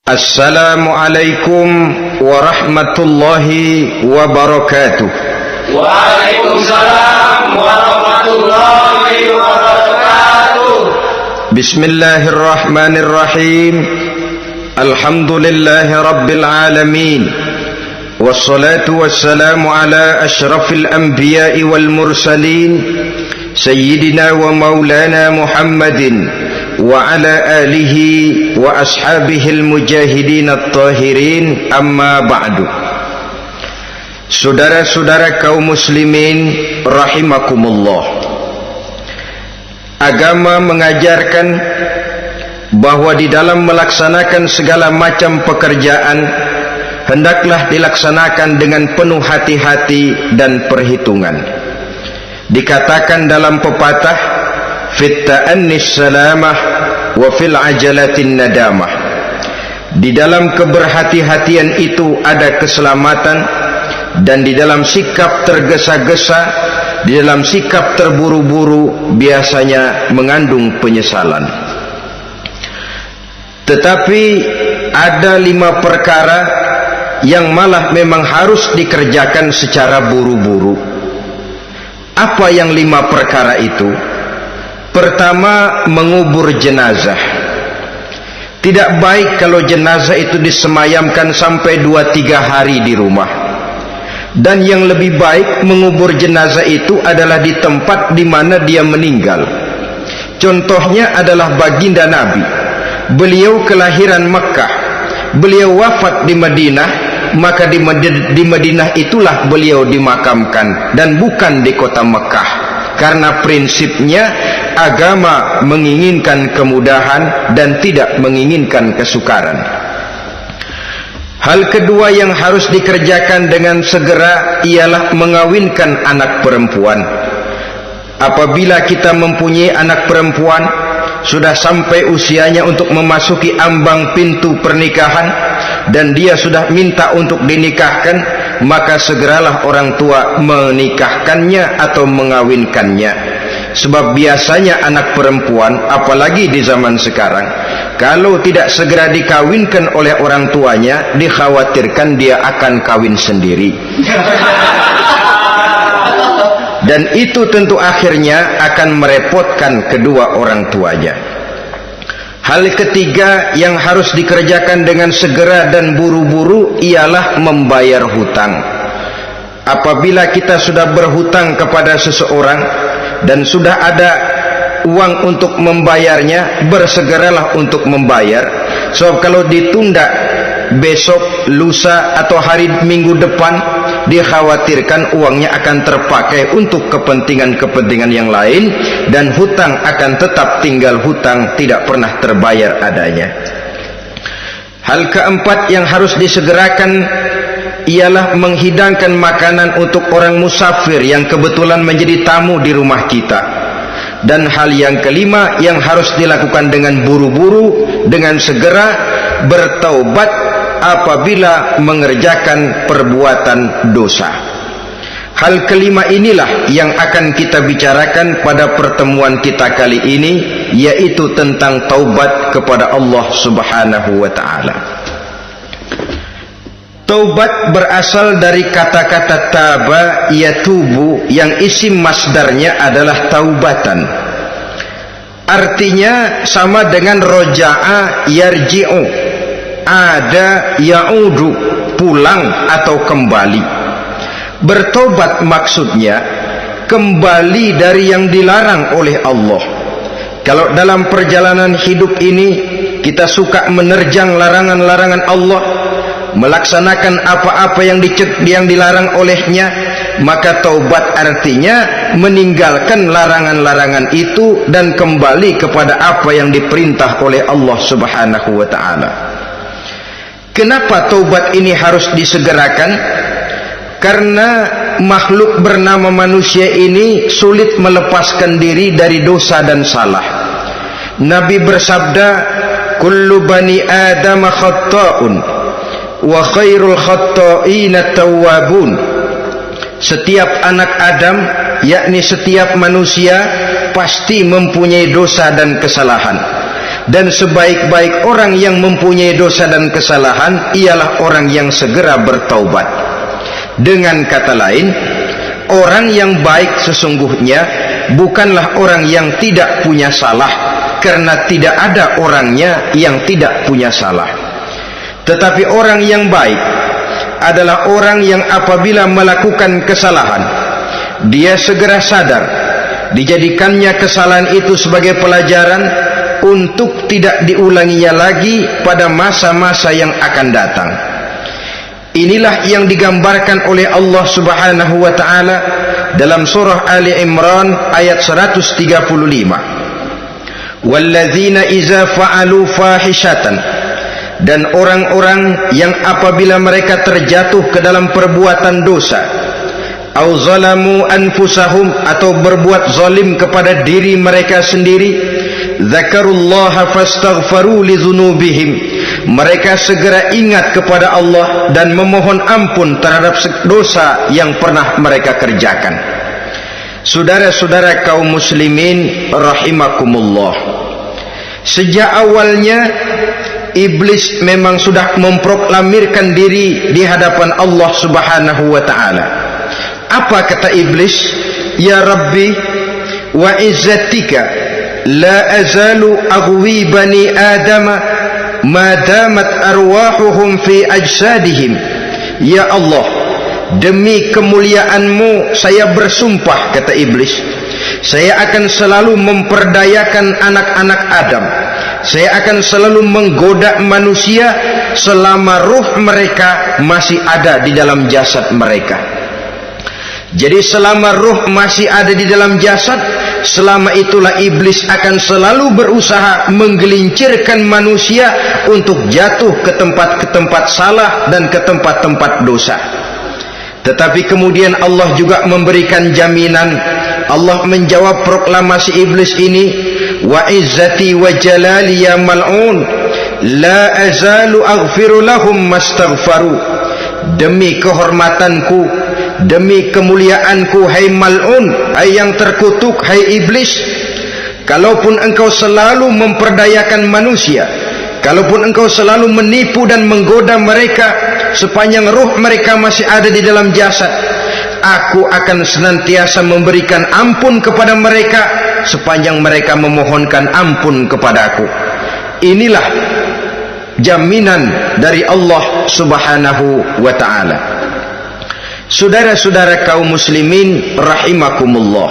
Assalamualaikum warahmatullahi wabarakatuh. Waalaikumsalam warahmatullahi wabarakatuh. Bismillahirrahmanirrahim. Alhamdulillahi rabbil alamin. Wassalatu wassalamu ala ashrafil anbiya'i wal mursalin Sayyidina wa maulana Muhammadin wa ala alihi wa ashabihil mujahidin at-tahirin, amma ba'du. Saudara-saudara kaum muslimin rahimakumullah, agama mengajarkan bahwa di dalam melaksanakan segala macam pekerjaan hendaklah dilaksanakan dengan penuh hati-hati dan perhitungan. Dikatakan dalam pepatah, fit ta'annis salamah wa fil ajalatin nadamah. Di dalam keberhati-hatian itu ada keselamatan, dan di dalam sikap tergesa-gesa, di dalam sikap terburu-buru biasanya mengandung penyesalan. Tetapi ada 5 perkara yang malah memang harus dikerjakan secara buru-buru. Apa yang 5 perkara itu? Pertama, mengubur jenazah. Tidak baik kalau jenazah itu disemayamkan sampai 2-3 hari di rumah. Dan yang lebih baik mengubur jenazah itu adalah di tempat di mana dia meninggal. Contohnya adalah baginda Nabi. Beliau kelahiran Mekah, beliau wafat di Madinah, maka di Madinah itulah beliau dimakamkan dan bukan di kota Mekah. Karena prinsipnya agama menginginkan kemudahan dan tidak menginginkan kesukaran. Hal kedua yang harus dikerjakan dengan segera ialah mengawinkan anak perempuan. Apabila kita mempunyai anak perempuan, sudah sampai usianya untuk memasuki ambang pintu pernikahan, dan dia sudah minta untuk dinikahkan, maka segeralah orang tua menikahkannya atau mengawinkannya. Sebab biasanya anak perempuan, apalagi di zaman sekarang, kalau tidak segera dikawinkan oleh orang tuanya, dikhawatirkan dia akan kawin sendiri. Dan itu tentu akhirnya akan merepotkan kedua orang tuanya. Hal ketiga yang harus dikerjakan dengan segera dan buru-buru ialah membayar hutang. Apabila kita sudah berhutang kepada seseorang dan sudah ada uang untuk membayarnya, bersegeralah untuk membayar. Sebab kalau ditunda besok, lusa atau hari minggu depan, dikhawatirkan uangnya akan terpakai untuk kepentingan-kepentingan yang lain, dan hutang akan tetap tinggal hutang, tidak pernah terbayar adanya. Hal keempat yang harus disegerakan ialah menghidangkan makanan untuk orang musafir yang kebetulan menjadi tamu di rumah kita. Dan hal yang kelima yang harus dilakukan dengan buru-buru, dengan segera, bertaubat apabila mengerjakan perbuatan dosa. Hal kelima inilah yang akan kita bicarakan pada pertemuan kita kali ini, yaitu tentang taubat kepada Allah Subhanahu wa ta'ala. Taubat berasal dari kata-kata taba yatubu, yang isim masdarnya adalah taubatan. Artinya sama dengan roja'a yarji'u, ada ya'udu, pulang atau kembali. Bertobat maksudnya kembali dari yang dilarang oleh Allah. Kalau dalam perjalanan hidup ini kita suka menerjang larangan-larangan Allah, melaksanakan apa-apa yang dilarang olehnya, maka taubat artinya meninggalkan larangan-larangan itu dan kembali kepada apa yang diperintah oleh Allah Subhanahu wa ta'ala. Kenapa taubat ini harus disegerakan? Karena makhluk bernama manusia ini sulit melepaskan diri dari dosa dan salah. Nabi bersabda, kullu bani adam khatta'un wa khairul khatta'ina tawwabun. Setiap anak Adam, yakni setiap manusia, pasti mempunyai dosa dan kesalahan. dan sebaik-baik orang yang mempunyai dosa dan kesalahan ialah orang yang segera bertaubat. Dengan kata lain, orang yang baik sesungguhnya bukanlah orang yang tidak punya salah, karena tidak ada orangnya yang tidak punya salah. Tetapi orang yang baik adalah orang yang apabila melakukan kesalahan, dia segera sadar, dijadikannya kesalahan itu sebagai pelajaran untuk tidak diulanginya lagi pada masa-masa yang akan datang. Inilah yang digambarkan oleh Allah Subhanahu wa taala dalam surah Ali Imran ayat 135. Walladzina iza fa'alu fahishatan, dan orang-orang yang apabila mereka terjatuh ke dalam perbuatan dosa, au zalamu anfusahum, atau berbuat zalim kepada diri mereka sendiri, zakarullaha fastaghfaru lidzunubihim, mereka segera ingat kepada Allah dan memohon ampun terhadap dosa yang pernah mereka kerjakan. Saudara-saudara kaum muslimin rahimakumullah, sejak awalnya iblis memang sudah memproklamirkan diri di hadapan Allah Subhanahu wa taala. Apa kata iblis? Ya Rabbi wa izzatika la azalu aghwi bani adama ma damat arwahuhum fi ajsadihim. Ya Allah, demi kemuliaanmu saya bersumpah, kata iblis, saya akan selalu memperdayakan anak-anak Adam, saya akan selalu menggoda manusia selama ruh mereka masih ada di dalam jasad mereka. Jadi selama ruh masih ada di dalam jasad, selama itulah iblis akan selalu berusaha menggelincirkan manusia untuk jatuh ke tempat-tempat salah dan ke tempat-tempat dosa. Tetapi kemudian Allah juga memberikan jaminan. Allah menjawab proklamasi iblis ini, wa izzati wa jalali ya mal'un la azalu aghfiru lahum mastaghfaru. Demi kehormatanku, demi kemuliaanku, hai mal'un, hai yang terkutuk, hai iblis, kalaupun engkau selalu memperdayakan manusia, kalaupun engkau selalu menipu dan menggoda mereka sepanjang ruh mereka masih ada di dalam jasad, aku akan senantiasa memberikan ampun kepada mereka sepanjang mereka memohonkan ampun kepadaku. Inilah jaminan dari Allah Subhanahu wa ta'ala. Saudara-saudara kaum muslimin rahimakumullah,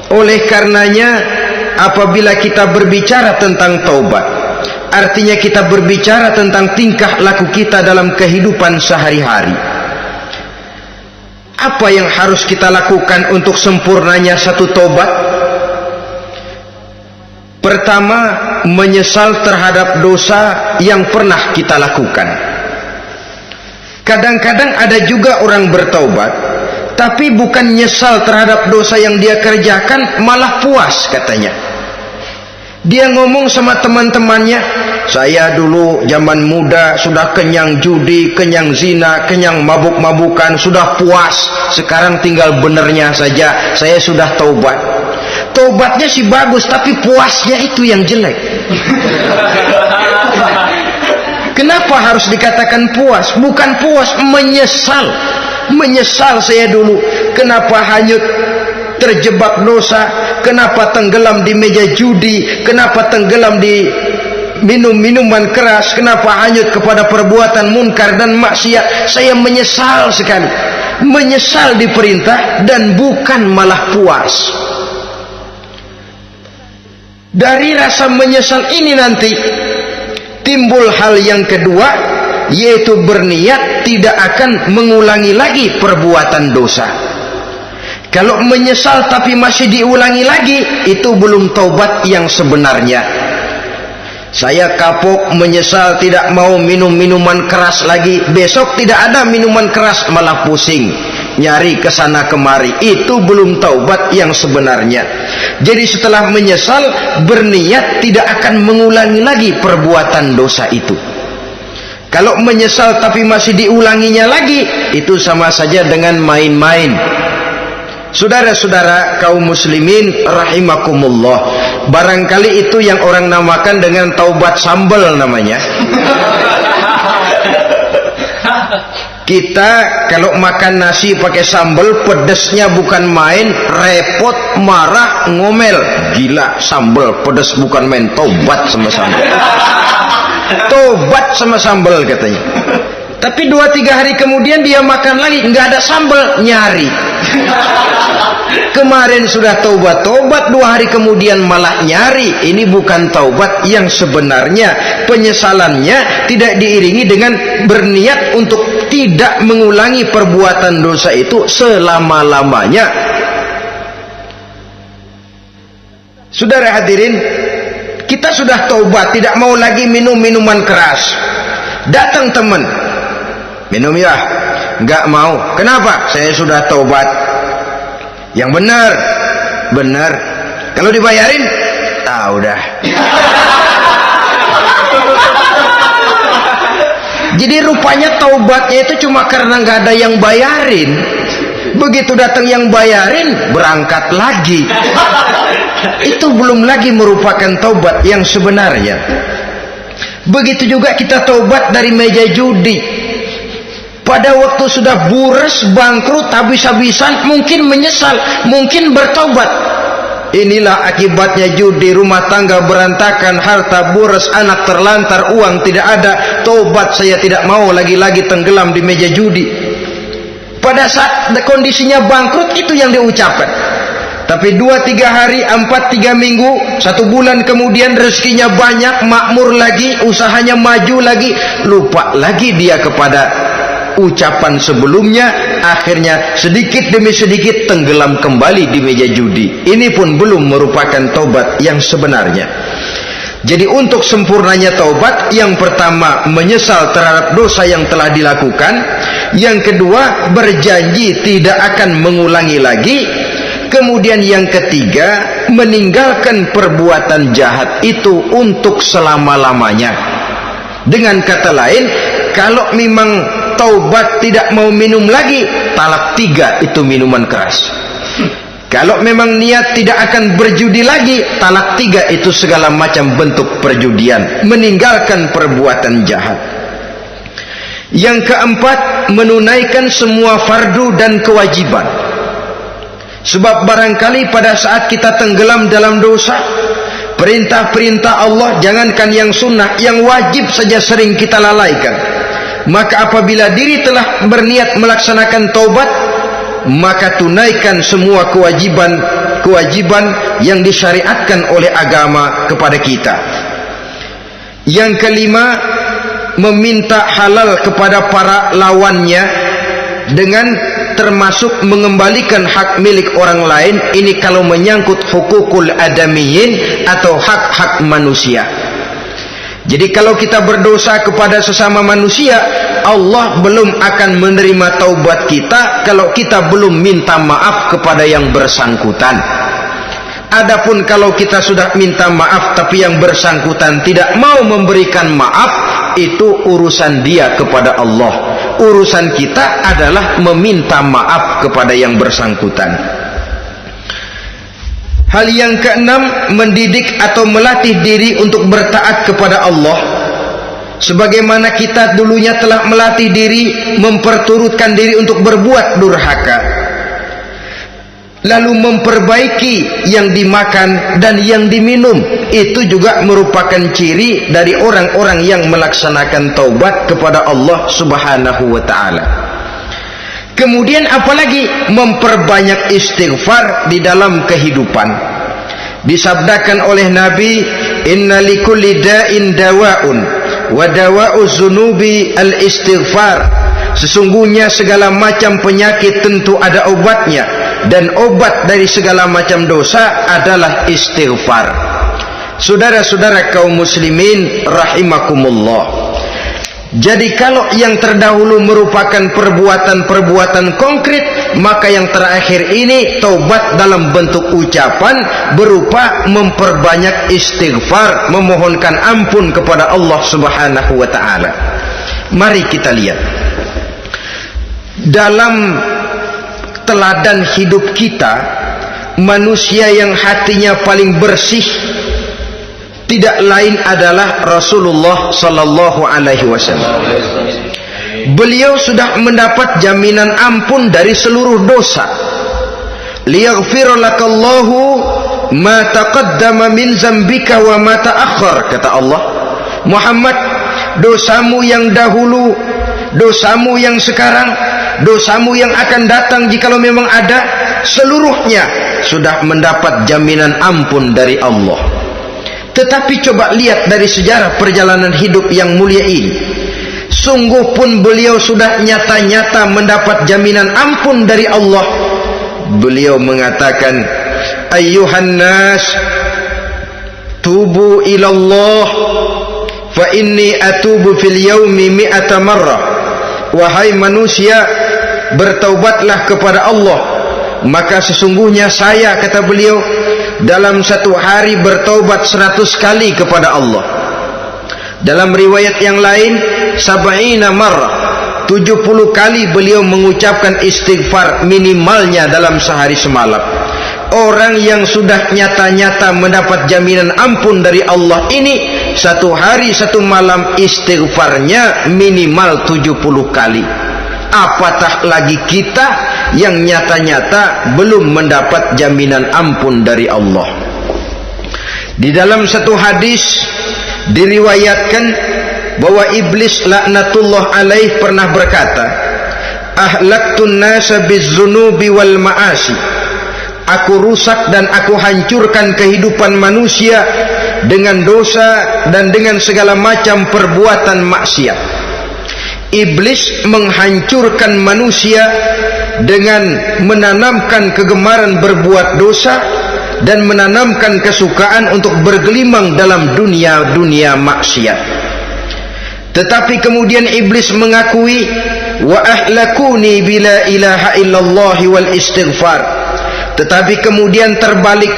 oleh karenanya apabila kita berbicara tentang taubat, artinya kita berbicara tentang tingkah laku kita dalam kehidupan sehari-hari. Apa yang harus kita lakukan untuk sempurnanya satu taubat? Pertama, menyesal terhadap dosa yang pernah kita lakukan. Kadang-kadang ada juga orang bertaubat, tapi bukan nyesal terhadap dosa yang dia kerjakan, malah puas katanya. Dia ngomong sama teman-temannya, saya dulu zaman muda sudah kenyang judi, kenyang zina, kenyang mabuk-mabukan, sudah puas. Sekarang tinggal benernya saja, saya sudah taubat. Taubatnya sih bagus, tapi puasnya itu yang jelek. Kenapa harus dikatakan puas? Bukan puas, menyesal. Menyesal saya dulu, kenapa hanyut terjebak dosa, kenapa tenggelam di meja judi, kenapa tenggelam di minum-minuman keras, kenapa hanyut kepada perbuatan munkar dan maksiat. Saya menyesal sekali. Menyesal diperintah dan bukan malah puas. Dari rasa menyesal ini nanti timbul hal yang kedua, yaitu berniat tidak akan mengulangi lagi perbuatan dosa. Kalau menyesal tapi masih diulangi lagi, itu belum taubat yang sebenarnya. Saya kapok, menyesal, tidak mau minum minuman keras lagi, besok tidak ada minuman keras, malah pusing nyari kesana kemari. Itu belum taubat yang sebenarnya. Jadi setelah menyesal, berniat tidak akan mengulangi lagi perbuatan dosa itu. Kalau menyesal tapi masih diulanginya lagi, itu sama saja dengan main-main. Saudara-saudara kaum muslimin rahimakumullah, barangkali itu yang orang namakan dengan taubat sambal namanya. Kita kalau makan nasi pakai sambal, pedesnya bukan main, repot, marah, ngomel. Gila, sambal pedes bukan main, taubat sama sambal. Tobat sama sambal katanya. Tapi 2-3 hari kemudian dia makan lagi, nggak ada sambal, nyari. Kemarin sudah taubat, 2 hari kemudian malah nyari. Ini bukan taubat yang sebenarnya. Penyesalannya tidak diiringi dengan berniat untuk tidak mengulangi perbuatan dosa itu selama-lamanya. Saudara hadirin, kita sudah taubat, tidak mau lagi minum minuman keras. Datang teman, minum ya, nggak mau. Kenapa? Saya sudah taubat. Yang benar, benar. Kalau dibayarin, udah. Jadi rupanya taubatnya itu cuma karena nggak ada yang bayarin. Begitu datang yang bayarin, berangkat lagi. Itu belum lagi merupakan taubat yang sebenarnya. Begitu juga kita taubat dari meja judi. Pada waktu sudah bures, bangkrut, habis-habisan, mungkin menyesal, mungkin bertaubat. Inilah akibatnya judi, rumah tangga berantakan, harta bures, anak terlantar, uang tidak ada. Taubat, saya tidak mau lagi-lagi tenggelam di meja judi. Pada saat kondisinya bangkrut, itu yang diucapkan. Tapi 2-3 hari, 4-3 minggu, 1 bulan kemudian rezekinya banyak, makmur lagi, usahanya maju lagi, lupa lagi dia kepada ucapan sebelumnya. Akhirnya sedikit demi sedikit tenggelam kembali di meja judi. Ini pun belum merupakan taubat yang sebenarnya. Jadi untuk sempurnanya taubat, yang pertama menyesal terhadap dosa yang telah dilakukan, yang kedua berjanji tidak akan mengulangi lagi, kemudian yang ketiga meninggalkan perbuatan jahat itu untuk selama-lamanya. Dengan kata lain, kalau memang taubat tidak mau minum lagi, talak 3 itu minuman keras. Kalau memang niat tidak akan berjudi lagi, talak 3 itu segala macam bentuk perjudian, meninggalkan perbuatan jahat. Yang keempat, menunaikan semua fardu dan kewajiban. Sebab barangkali pada saat kita tenggelam dalam dosa, perintah-perintah Allah, jangankan yang sunnah, yang wajib saja sering kita lalaikan. Maka apabila diri telah berniat melaksanakan taubat, maka tunaikan semua kewajiban yang disyariatkan oleh agama kepada kita. Yang kelima, meminta halal kepada para lawannya dengan termasuk mengembalikan hak milik orang lain. Ini kalau menyangkut hukukul adamiyin atau hak-hak manusia. Jadi kalau kita berdosa kepada sesama manusia, Allah belum akan menerima taubat kita kalau kita belum minta maaf kepada yang bersangkutan. Adapun kalau kita sudah minta maaf tapi yang bersangkutan tidak mau memberikan maaf, itu urusan dia kepada Allah. Urusan kita adalah meminta maaf kepada yang bersangkutan. Hal yang keenam, mendidik atau melatih diri untuk bertaat kepada Allah. Sebagaimana kita dulunya telah melatih diri, memperturutkan diri untuk berbuat durhaka, lalu memperbaiki yang dimakan dan yang diminum. Itu juga merupakan ciri dari orang-orang yang melaksanakan taubat kepada Allah Subhanahu wa ta'ala. Kemudian apalagi memperbanyak istighfar di dalam kehidupan. Disabdakan oleh Nabi, inna likulli da'in dawa'un wa dawa'u zunubi al-istighfar. Sesungguhnya segala macam penyakit tentu ada obatnya, dan obat dari segala macam dosa adalah istighfar. Saudara-saudara kaum muslimin rahimakumullah, jadi kalau yang terdahulu merupakan perbuatan-perbuatan konkret, maka yang terakhir ini taubat dalam bentuk ucapan berupa memperbanyak istighfar, memohonkan ampun kepada Allah Subhanahu wa ta'ala. Mari kita lihat dalam teladan hidup kita, manusia yang hatinya paling bersih tidak lain adalah Rasulullah sallallahu alaihi wasallam. Beliau sudah mendapat jaminan ampun dari seluruh dosa. Liyaghfir lakallahu ma taqaddama min zambika wa ma ta'akhkhar, kata Allah. Muhammad, dosamu yang dahulu, dosamu yang sekarang, dosamu yang akan datang jikalau memang ada, seluruhnya sudah mendapat jaminan ampun dari Allah. Tetapi coba lihat dari sejarah perjalanan hidup yang mulia ini, sungguh pun beliau sudah nyata-nyata mendapat jaminan ampun dari Allah. Beliau mengatakan, ayyuhan nas tubu ilallah fa inni atubu fil yaumi mi'ata marrah. Wahai manusia, bertaubatlah kepada Allah, maka sesungguhnya saya, kata beliau, dalam satu hari bertaubat 100 kali kepada Allah. Dalam riwayat yang lain, sab'ina marrah, 70 kali beliau mengucapkan istighfar minimalnya dalam sehari semalam. Orang yang sudah nyata-nyata mendapat jaminan ampun dari Allah ini, satu hari satu malam istighfarnya minimal 70 kali. Apatah lagi kita yang nyata-nyata belum mendapat jaminan ampun dari Allah. Di dalam satu hadis diriwayatkan bahwa iblis laknatullah alaih pernah berkata, ahlaktun nasa bizzunubi wal ma'asi. Aku rusak dan aku hancurkan kehidupan manusia dengan dosa dan dengan segala macam perbuatan maksiat. Iblis menghancurkan manusia dengan menanamkan kegemaran berbuat dosa dan menanamkan kesukaan untuk bergelimang dalam dunia maksiat. Tetapi kemudian iblis mengakui, wa ahlakuni bila ilaha illallah wal istighfar. Tetapi kemudian terbalik,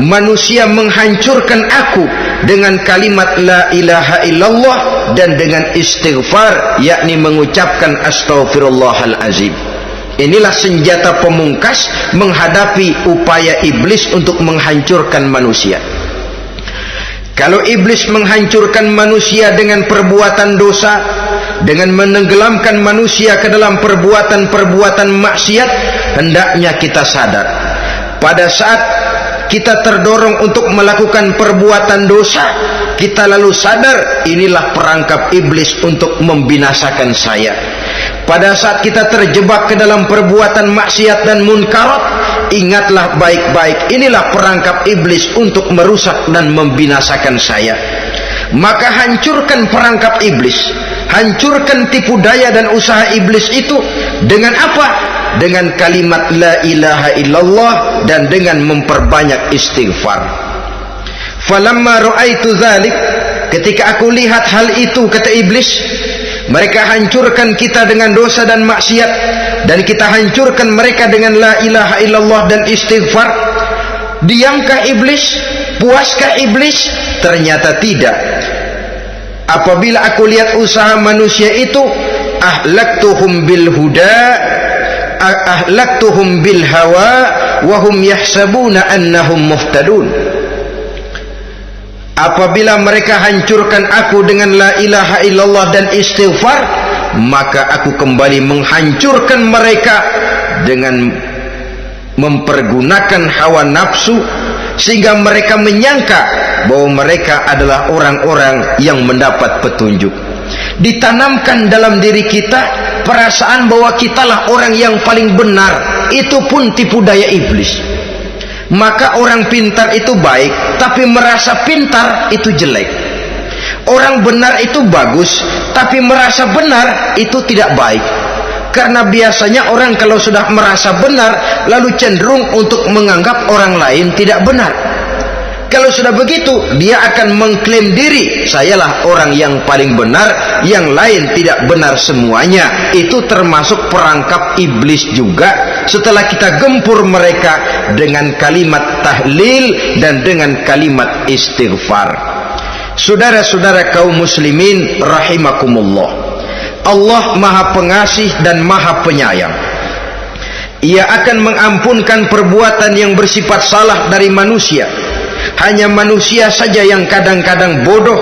manusia menghancurkan aku dengan kalimat la ilaha illallah dan dengan istighfar, yakni mengucapkan astaghfirullahalazim. Inilah senjata pemungkas menghadapi upaya iblis untuk menghancurkan manusia. Kalau iblis menghancurkan manusia dengan perbuatan dosa, dengan menenggelamkan manusia ke dalam perbuatan-perbuatan maksiat, hendaknya kita sadar, pada saat kita terdorong untuk melakukan perbuatan dosa, kita lalu sadar inilah perangkap iblis untuk membinasakan saya. Pada saat kita terjebak ke dalam perbuatan maksiat dan munkarat, ingatlah baik-baik, inilah perangkap iblis untuk merusak dan membinasakan saya. Maka hancurkan perangkap iblis, hancurkan tipu daya dan usaha iblis itu dengan apa? Dengan kalimat la ilaha illallah dan dengan memperbanyak istighfar. Falamma ra'aitu dzalik, ketika aku lihat hal itu, kata iblis, mereka hancurkan kita dengan dosa dan maksiat, dan kita hancurkan mereka dengan la ilaha illallah dan istighfar. Diamkah iblis? Puaskah iblis? Ternyata tidak. Apabila aku lihat usaha manusia itu, ahlaktuhum bil huda, ahlaktuhum bil hawa, wa hum yahsabuna annahum muhtadun. Apabila mereka hancurkan aku dengan la ilaha illallah dan istighfar, maka aku kembali menghancurkan mereka dengan mempergunakan hawa nafsu, sehingga mereka menyangka bahwa mereka adalah orang-orang yang mendapat petunjuk. Ditanamkan dalam diri kita perasaan bahwa kitalah orang yang paling benar, itu pun tipu daya iblis. Maka orang pintar itu baik, tapi merasa pintar itu jelek. Orang benar itu bagus, tapi merasa benar itu tidak baik. Karena biasanya orang kalau sudah merasa benar, lalu cenderung untuk menganggap orang lain tidak benar. Kalau sudah begitu, dia akan mengklaim diri, sayalah orang yang paling benar, yang lain tidak benar semuanya. Itu termasuk perangkap iblis juga. Setelah kita gempur mereka dengan kalimat tahlil dan dengan kalimat istighfar. Saudara-saudara kaum muslimin rahimakumullah, Allah maha pengasih dan maha penyayang. Ia akan mengampunkan perbuatan yang bersifat salah dari manusia. Hanya manusia saja yang kadang-kadang bodoh,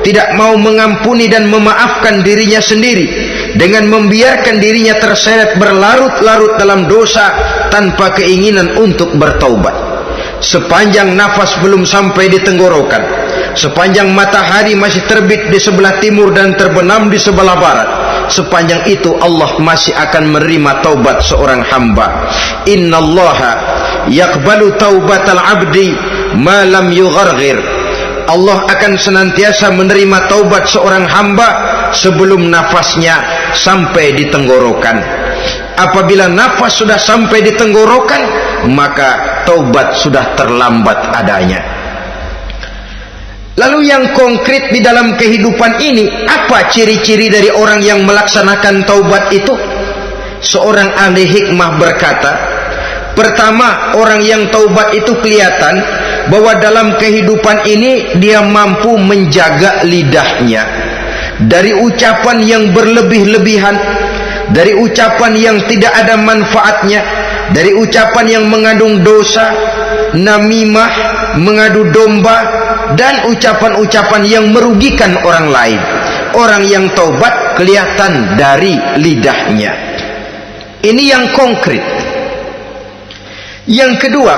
tidak mau mengampuni dan memaafkan dirinya sendiri, dengan membiarkan dirinya terseret berlarut-larut dalam dosa tanpa keinginan untuk bertaubat. Sepanjang nafas belum sampai di tenggorokan, sepanjang matahari masih terbit di sebelah timur dan terbenam di sebelah barat, sepanjang itu Allah masih akan menerima taubat seorang hamba. Innallaha yaqbalu taubatal abdi ma lam yugharghir. Allah akan senantiasa menerima taubat seorang hamba sebelum nafasnya sampai di tenggorokan. Apabila nafas sudah sampai di tenggorokan, maka taubat sudah terlambat adanya. Lalu yang konkret di dalam kehidupan ini, apa ciri-ciri dari orang yang melaksanakan taubat itu? Seorang ahli hikmah berkata, pertama, orang yang taubat itu kelihatan bahwa dalam kehidupan ini dia mampu menjaga lidahnya dari ucapan yang berlebih-lebihan, dari ucapan yang tidak ada manfaatnya, dari ucapan yang mengandung dosa, namimah, mengadu domba, dan ucapan-ucapan yang merugikan orang lain. Orang yang taubat kelihatan dari lidahnya. Ini yang konkret. Yang kedua,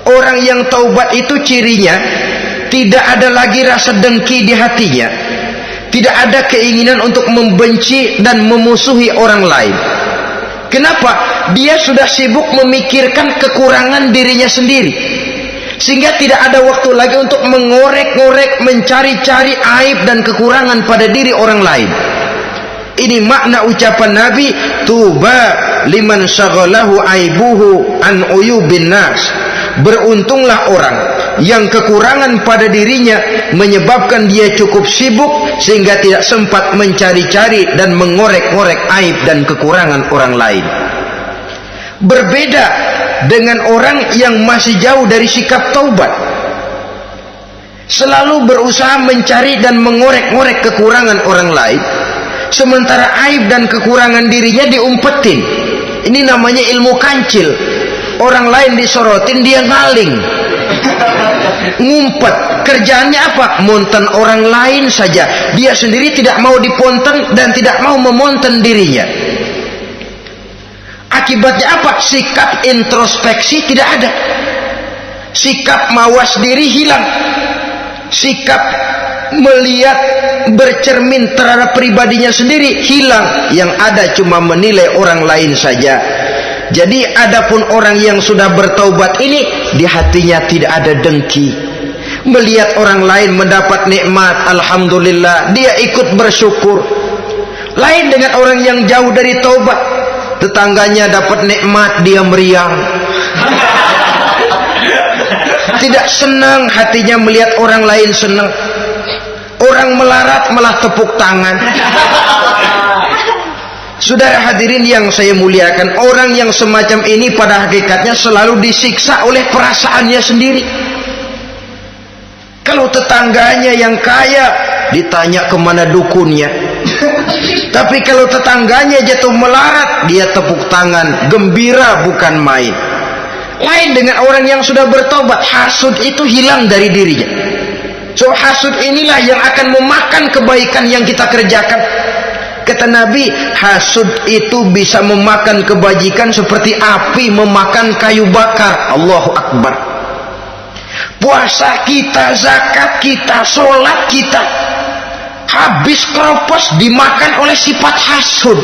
orang yang taubat itu cirinya tidak ada lagi rasa dengki di hatinya, tidak ada keinginan untuk membenci dan memusuhi orang lain. Kenapa? Dia sudah sibuk memikirkan kekurangan dirinya sendiri, sehingga tidak ada waktu lagi untuk mengorek-ngorek, mencari-cari aib dan kekurangan pada diri orang lain. Ini makna ucapan Nabi, tuba liman syaghalahu aibuhu an uyubin nas. Beruntunglah orang yang kekurangan pada dirinya menyebabkan dia cukup sibuk sehingga tidak sempat mencari-cari dan mengorek-ngorek aib dan kekurangan orang lain. Berbeda dengan orang yang masih jauh dari sikap taubat, selalu berusaha mencari dan mengorek-ngorek kekurangan orang lain, sementara aib dan kekurangan dirinya diumpetin. Ini namanya ilmu kancil. Orang lain disorotin, dia ngaling, ngumpet. Kerjaannya apa? Monten orang lain saja. Dia sendiri tidak mau diponten dan tidak mau memonten dirinya. Akibatnya apa? Sikap introspeksi tidak ada, sikap mawas diri hilang, sikap melihat bercermin terhadap pribadinya sendiri hilang. Yang ada cuma menilai orang lain saja. Jadi adapun orang yang sudah bertaubat ini, di hatinya tidak ada dengki. Melihat orang lain mendapat nikmat, alhamdulillah, dia ikut bersyukur. Lain dengan orang yang jauh dari taubat, tetangganya dapat nikmat, dia meriang. Tidak senang hatinya melihat orang lain senang. Orang melarat malah tepuk tangan. Saudara hadirin yang saya muliakan, orang yang semacam ini pada hakikatnya selalu disiksa oleh perasaannya sendiri. Kalau tetangganya yang kaya, ditanya kemana dukunnya. Tapi kalau tetangganya jatuh melarat, dia tepuk tangan, gembira bukan main. Lain dengan orang yang sudah bertobat, hasud itu hilang dari dirinya. So hasud inilah yang akan memakan kebaikan yang kita kerjakan. Kata Nabi, hasud itu bisa memakan kebajikan seperti api memakan kayu bakar. Allahu Akbar. Puasa kita, zakat kita, sholat kita, habis keropos dimakan oleh sifat hasud.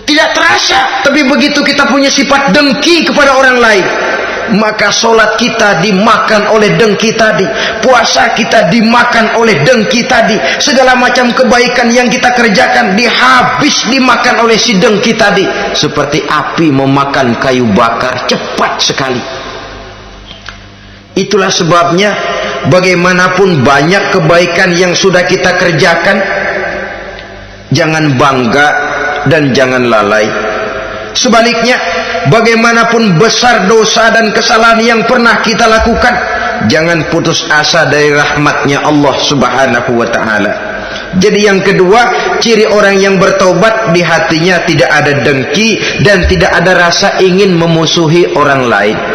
Tidak terasa, tapi begitu kita punya sifat dengki kepada orang lain, maka sholat kita dimakan oleh dengki tadi, puasa kita dimakan oleh dengki tadi, segala macam kebaikan yang kita kerjakan dimakan oleh si dengki tadi, seperti api memakan kayu bakar, cepat sekali. Itulah sebabnya bagaimanapun banyak kebaikan yang sudah kita kerjakan, jangan bangga dan jangan lalai. Sebaliknya, bagaimanapun besar dosa dan kesalahan yang pernah kita lakukan, jangan putus asa dari rahmatnya Allah Subhanahu wa ta'ala. Jadi yang kedua, ciri orang yang bertaubat, di hatinya tidak ada dengki dan tidak ada rasa ingin memusuhi orang lain.